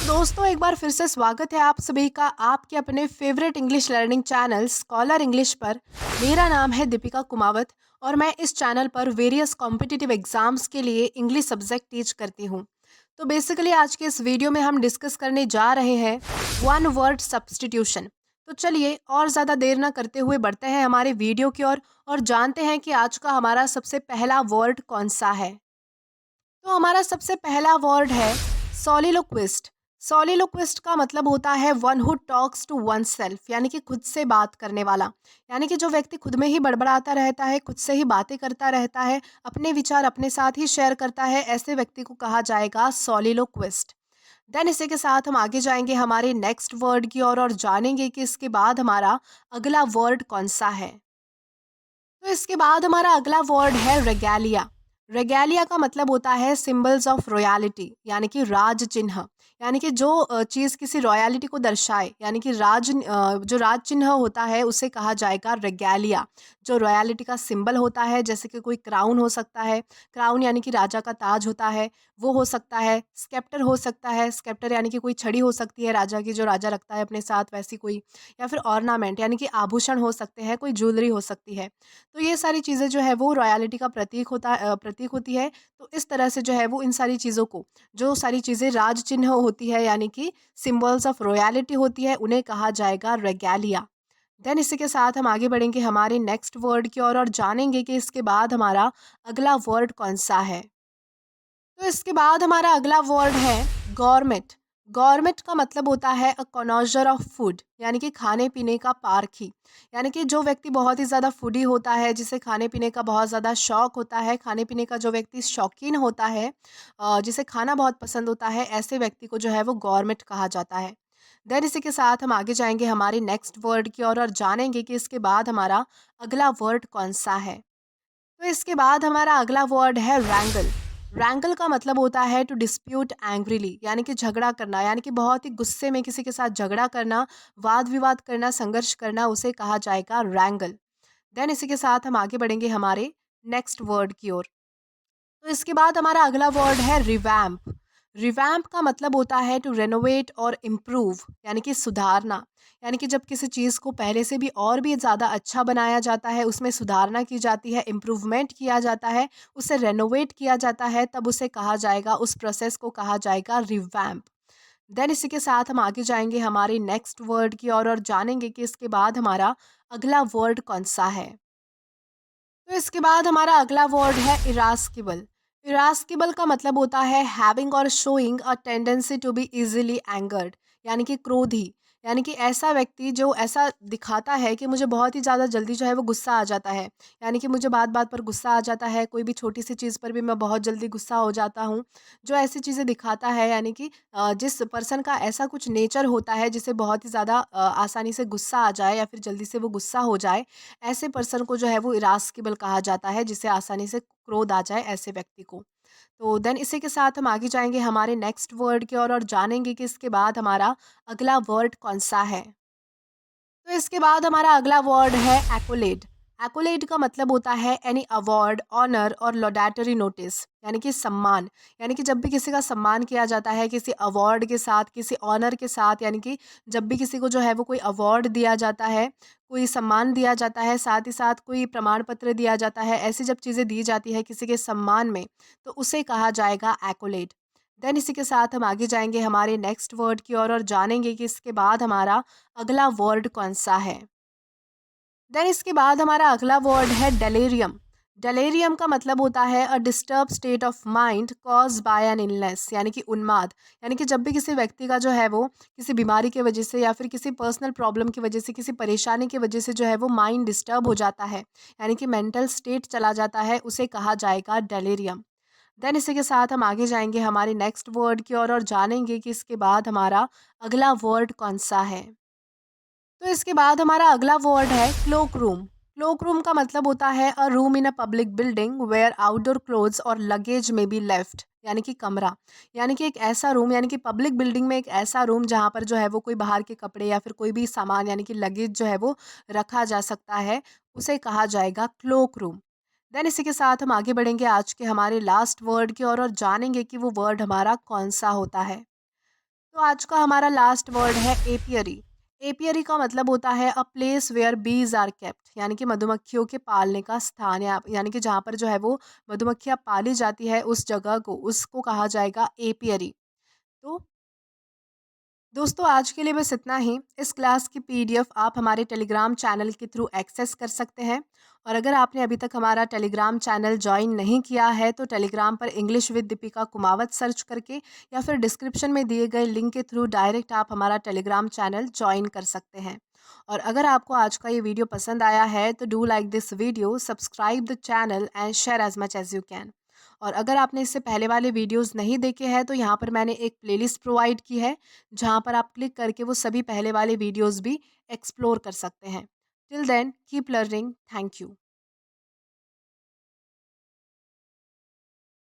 दोस्तों, एक बार फिर से स्वागत है आप सभी का आपके अपने favourite English learning channel scholar English पर। मेरा नाम है दीपिका कुमावत और मैं इस चैनल पर वेरियस कॉम्पिटिटिव एग्जाम्स के लिए इंग्लिश सब्जेक्ट टीच करती हूँ। तो बेसिकली आज के इस वीडियो में हम डिस्कस करने जा रहे हैं वन वर्ड सब्स्टिट्यूशन। तो चलिए और ज़्यादा देर ना करते हुए बढ़ते हैं हमारे वीडियो की ओर और जानते हैं कि आज का हमारा सबसे पहला वर्ड कौन सा है। तो हमारा सबसे पहला वर्ड है सोलिलोक्विस्ट। सोलिलोक्विस्ट का मतलब होता है one who talks to oneself, यानी कि खुद से बात करने वाला। यानी कि जो व्यक्ति खुद में ही बड़बड़ाता रहता है, खुद से ही बातें करता रहता है, अपने विचार अपने साथ ही शेयर करता है, ऐसे व्यक्ति को कहा जाएगा सोलिलोक्विस्ट। देन इसी के साथ हम आगे जाएंगे हमारे नेक्स्ट वर्ड की ओर और जानेंगे कि इसके बाद हमारा अगला वर्ड कौन सा है। तो इसके बाद हमारा अगला वर्ड है रेगैलिया। रेगैलिया का मतलब होता है सिंबल्स ऑफ रॉयलिटी, यानी कि राज चिन्ह। यानी कि जो चीज़ किसी रॉयलिटी को दर्शाए, यानी कि जो राज चिन्ह होता है उसे कहा जाएगा रेगैलिया। जो रॉयलिटी का सिंबल होता है, जैसे कि कोई क्राउन हो सकता है, क्राउन यानी कि राजा का ताज होता है, वो हो सकता है। स्केप्टर हो सकता है, स्केप्टर यानी कि कोई छड़ी हो सकती है राजा की, जो राजा रखता है अपने साथ वैसी कोई। या फिर ऑर्नामेंट यानी कि आभूषण हो सकते हैं, कोई ज्वेलरी हो सकती है। तो ये सारी चीज़ें जो है वो रॉयलिटी का प्रतीक होती है। तो इस तरह से जो है वो इन सारी चीज़ों को, जो सारी चीज़ें राज चिन्ह होती है यानी कि सिंबल्स ऑफ रॉयलिटी होती है, उन्हें कहा जाएगा रेगैलिया। देन इसी के साथ हम आगे बढ़ेंगे हमारे नेक्स्ट वर्ड की ओर और जानेंगे कि इसके बाद हमारा अगला वर्ड कौन सा है। तो इसके बाद हमारा अगला वर्ड है गॉरमेट। गॉरमेट का मतलब होता है अ कॉनोजर ऑफ फूड, यानी कि खाने पीने का पारखी। यानी कि जो व्यक्ति बहुत ही ज़्यादा फूडी होता है, जिसे खाने पीने का बहुत ज़्यादा शौक होता है, खाने पीने का जो व्यक्ति शौकीन होता है, जिसे खाना बहुत पसंद होता है, ऐसे व्यक्ति को जो है वो गॉरमेट कहा जाता है। देन इसी के साथ हम आगे जाएंगे हमारे नेक्स्ट वर्ड की ओर और जानेंगे कि इसके बाद हमारा अगला वर्ड कौन सा है। तो इसके बाद हमारा अगला वर्ड है रैंगल। रैंगल का मतलब होता है टू डिस्प्यूट एंग्रीली, यानी कि झगड़ा करना, यानी कि बहुत ही गुस्से में किसी के साथ झगड़ा करना, वाद विवाद करना, संघर्ष करना, उसे कहा जाएगा रैंगल। देन इसी के साथ हम आगे बढ़ेंगे हमारे नेक्स्ट वर्ड की ओर। तो इसके बाद हमारा अगला वर्ड है रिवैम्प। रिवैम्प का मतलब होता है टू रेनोवेट और इम्प्रूव, यानी कि सुधारना। यानी कि जब किसी चीज़ को पहले से भी और भी ज़्यादा अच्छा बनाया जाता है, उसमें सुधारना की जाती है, इम्प्रूवमेंट किया जाता है, उसे रेनोवेट किया जाता है, तब उसे कहा जाएगा, उस प्रोसेस को कहा जाएगा रिवैम्प। देन इसी के साथ हम आगे जाएंगे हमारे नेक्स्ट वर्ड की ओर और जानेंगे कि इसके बाद हमारा अगला वर्ड कौन सा है। तो इसके बाद हमारा अगला वर्ड है इरास्किबल। इरास्किबल का मतलब होता है हैविंग और showing a tendency to be easily angered, यानी कि क्रोधी। यानी कि ऐसा व्यक्ति जो ऐसा दिखाता है कि मुझे बहुत ही ज़्यादा जल्दी जो है वो गुस्सा आ जाता है। यानी कि मुझे बात बात पर गुस्सा आ जाता है, कोई भी छोटी सी चीज़ पर भी मैं बहुत जल्दी गुस्सा हो जाता हूँ। जो ऐसी चीज़ें दिखाता है, यानी कि जिस पर्सन का ऐसा कुछ नेचर होता है जिसे बहुत ही ज़्यादा आसानी से गुस्सा आ जाए या फिर जल्दी से वो गुस्सा हो जाए, ऐसे पर्सन को जो है वो इरास्किबल कहा जाता है, जिसे आसानी से क्रोध आ जाए ऐसे व्यक्ति को। तो देन इसी के साथ हम आगे जाएँगे हमारे नेक्स्ट वर्ड की ओर और जानेंगे कि इसके बाद हमारा अगला वर्ड कौन-सा है। तो इसके बाद हमारा अगला वर्ड है एक्कोलेड। एक्कोलेड का मतलब होता है एनी अवार्ड, ऑनर और लॉडेटरी नोटिस, यानी कि सम्मान। यानी कि जब भी किसी का सम्मान किया जाता है किसी अवार्ड के साथ, किसी ऑनर के साथ, यानी कि जब भी किसी को जो है वो कोई अवार्ड दिया जाता है, कोई सम्मान दिया जाता है, साथ ही साथ कोई प्रमाण पत्र दिया जाता है, ऐसी जब चीज़ें दी जाती है किसी के सम्मान में, तो उसे कहा जाएगा एक्कोलेड। देन इसी के साथ हम आगे जाएँगे हमारे नेक्स्ट वर्ड की ओर और जानेंगे कि इसके बाद हमारा अगला वर्ड कौन-सा है। देन इसके बाद हमारा अगला वर्ड है डेलेरियम। डेलेरियम का मतलब होता है a disturb state of mind caused by an illness, यानी कि उन्माद। यानी कि जब भी किसी व्यक्ति का जो है वो किसी बीमारी की वजह से या फिर किसी पर्सनल प्रॉब्लम की वजह से, किसी परेशानी की वजह से जो है वो माइंड डिस्टर्ब हो जाता है, यानी कि मेंटल स्टेट चला जाता है, उसे कहा जाएगा डेलेरियम। देन इसी के साथ हम आगे जाएंगे हमारे नेक्स्ट वर्ड की ओर और जानेंगे कि इसके बाद हमारा अगला वर्ड कौन सा है। तो इसके बाद हमारा अगला वर्ड है क्लोक रूम। क्लोक रूम का मतलब होता है a room in a public building where outdoor clothes और लगेज में बी लेफ्ट, यानी कि कमरा। यानी कि एक ऐसा रूम, यानी कि पब्लिक बिल्डिंग में एक ऐसा रूम जहाँ पर जो है वो कोई बाहर के कपड़े या फिर कोई भी सामान, यानी कि लगेज जो है वो रखा जा सकता है, उसे कहा जाएगा क्लोक रूम। देन इसी के साथ हम आगे बढ़ेंगे आज के हमारे लास्ट वर्ड की ओर और जानेंगे कि वो वर्ड हमारा कौन सा होता है। तो आज का हमारा लास्ट वर्ड है एपियरी। एपियरी का मतलब होता है a place where bees are kept, यानी कि मधुमक्खियों के पालने का स्थान, या यानी कि जहाँ पर जो है वो मधुमक्खियाँ पाली जाती है उस जगह को, उसको कहा जाएगा एपियरी। तो दोस्तों आज के लिए बस इतना ही। इस क्लास की पीडीएफ आप हमारे टेलीग्राम चैनल के थ्रू एक्सेस कर सकते हैं। और अगर आपने अभी तक हमारा टेलीग्राम चैनल ज्वाइन नहीं किया है तो टेलीग्राम पर English with Deepika Kumawat search करके या फिर डिस्क्रिप्शन में दिए गए लिंक के थ्रू डायरेक्ट आप हमारा टेलीग्राम चैनल ज्वाइन कर सकते हैं। और अगर आपको आज का ये वीडियो पसंद आया है तो do like this video, subscribe the channel and share as much as you can. और अगर आपने इससे पहले वाले वीडियोस नहीं देखे हैं तो यहाँ पर मैंने एक प्लेलिस्ट प्रोवाइड की है, जहाँ पर आप क्लिक करके वो सभी पहले वाले वीडियोस भी एक्सप्लोर कर सकते हैं। Till then keep learning. Thank you.